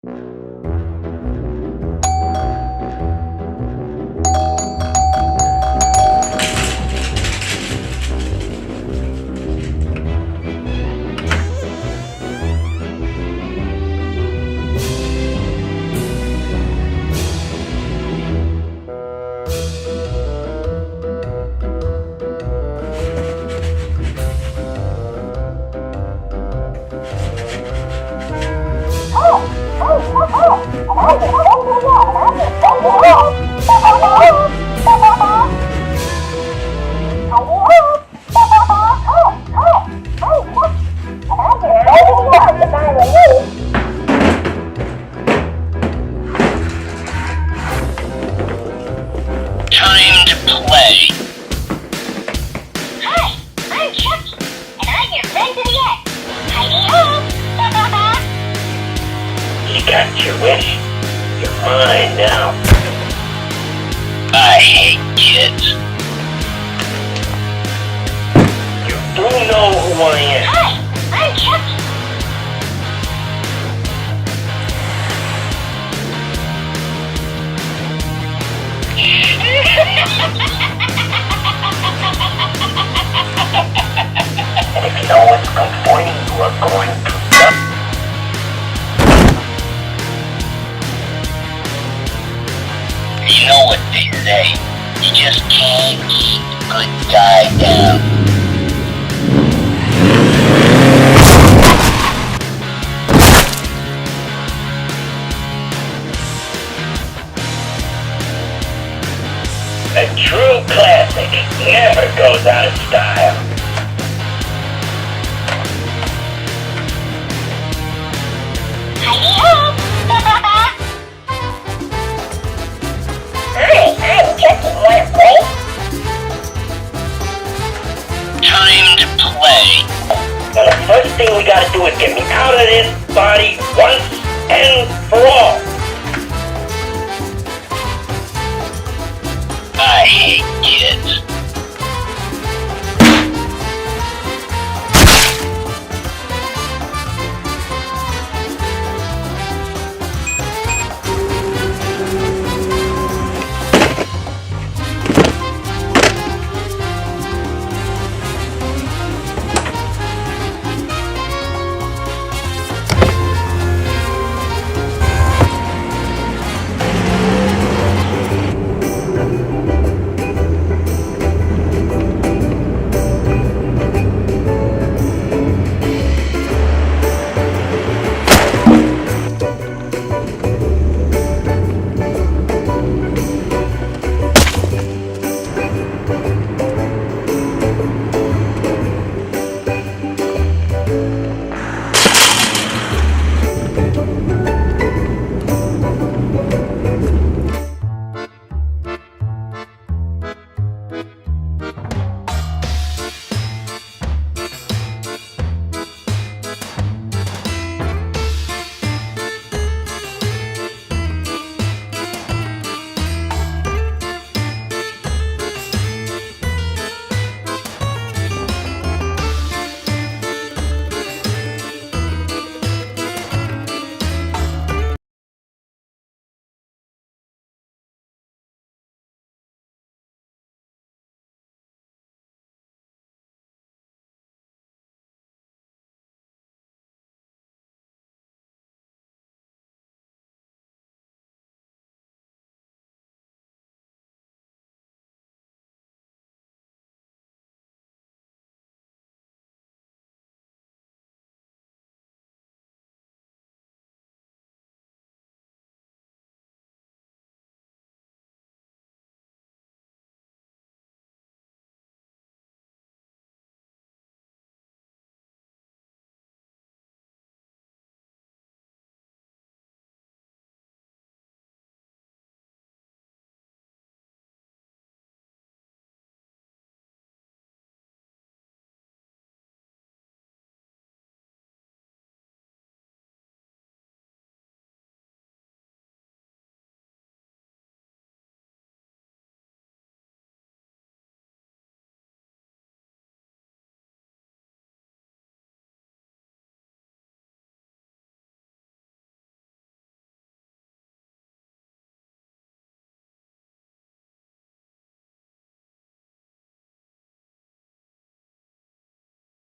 Time to play. Hi, I'm Chucky, and I'm your friend to the end. Hidey-ho! You got your wish. You're mine now. I hate kids. You do know who I am. Hi, I'm Chucky. And if you know what's good for you, you are going to die. You know what they say. You just can't keep a good guy down. A true classic never goes out of style. Hidey-ho! Hi, I'm Chucky. Wanna play? Time to play. Well, the first thing we gotta do is get me out of this body once